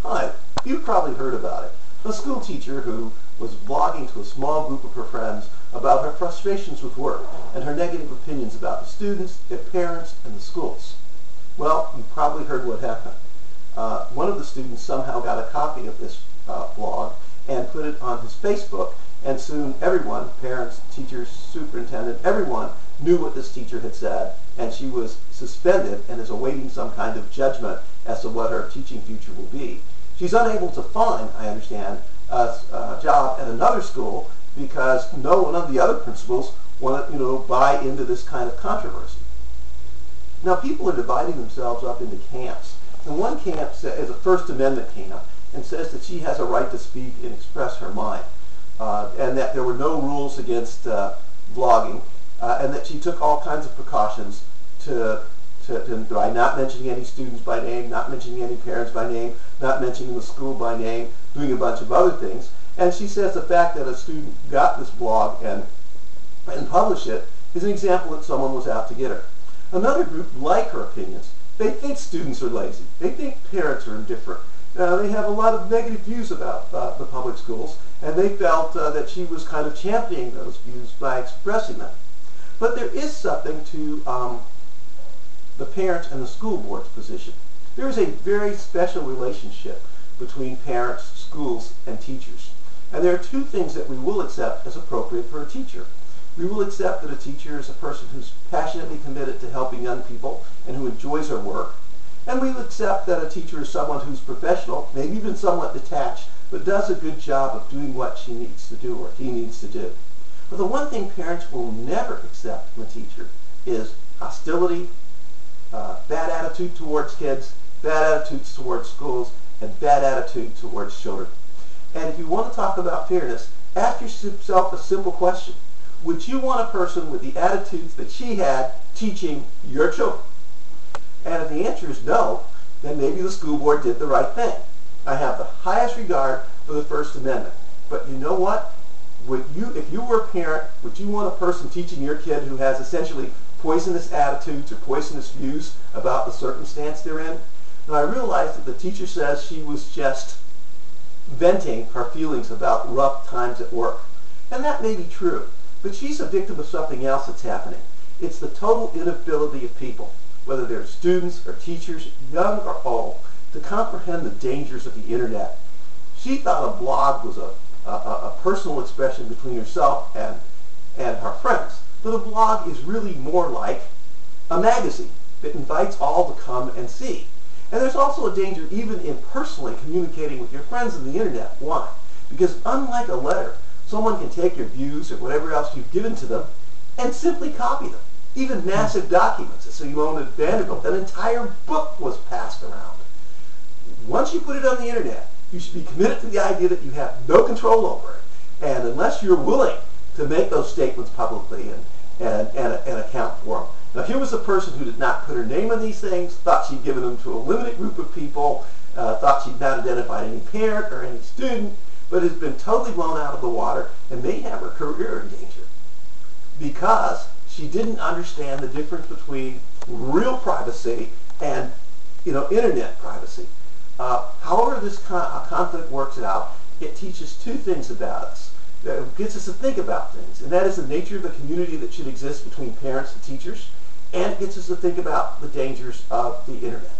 Hi, you've probably heard about it. A school teacher who was blogging to a small group of her friends about her frustrations with work and her negative opinions about the students, their parents, and the schools. Well, you've probably heard what happened. One of the students somehow got a copy of this blog and put it on his Facebook, and soon everyone, parents, teachers, superintendent, everyone knew what this teacher had said, and she was suspended and is awaiting some kind of judgment as to what her teaching future will be. She's unable to find, I understand, a job at another school because no one of the other principals want to, buy into this kind of controversy. Now, people are dividing themselves up into camps. And one camp is a First Amendment camp and says that she has a right to speak and express her mind, and that there were no rules against blogging, and that she took all kinds of precautions by not mentioning any students by name, not mentioning any parents by name, not mentioning the school by name, doing a bunch of other things. And she says the fact that a student got this blog and published it is an example that someone was out to get her. Another group like her opinions. They think students are lazy. They think parents are indifferent. They have a lot of negative views about the public schools, and they felt that she was kind of championing those views by expressing them. But there is something to the parents and the school board's position. There is a very special relationship between parents, schools, and teachers. And there are two things that we will accept as appropriate for a teacher. We will accept that a teacher is a person who's passionately committed to helping young people and who enjoys her work. And we will accept that a teacher is someone who's professional, maybe even somewhat detached, but does a good job of doing what she needs to do or he needs to do. But the one thing parents will never accept from a teacher is hostility, bad attitude towards kids, bad attitudes towards schools, and bad attitude towards children. And if you want to talk about fairness, ask yourself a simple question. Would you want a person with the attitudes that she had teaching your children? And if the answer is no, then maybe the school board did the right thing. I have the highest regard for the First Amendment. But you know what? If you were a parent, would you want a person teaching your kid who has essentially poisonous attitudes or poisonous views about the circumstance they're in? Now, I realized that the teacher says she was just venting her feelings about rough times at work. And that may be true. But she's a victim of something else that's happening. It's the total inability of people, whether they're students or teachers, young or old, to comprehend the dangers of the internet. She thought a blog was a personal expression between herself and her friends. But a blog is really more like a magazine that invites all to come and see. And there's also a danger even in personally communicating with your friends on the internet. Why? Because unlike a letter, someone can take your views or whatever else you've given to them and simply copy them. Even massive documents. So you own at Vanderbilt, an entire book was passed around. Once you put it on the internet, you should be committed to the idea that you have no control over it. And unless you're willing to make those statements publicly and account for them. Now, here was a person who did not put her name on these things, thought she'd given them to a limited group of people, thought she'd not identified any parent or any student, but has been totally blown out of the water and may have her career in danger because she didn't understand the difference between real privacy and internet privacy. However this conflict works out, it teaches two things about us. It gets us to think about things, and that is the nature of the community that should exist between parents and teachers, and it gets us to think about the dangers of the internet.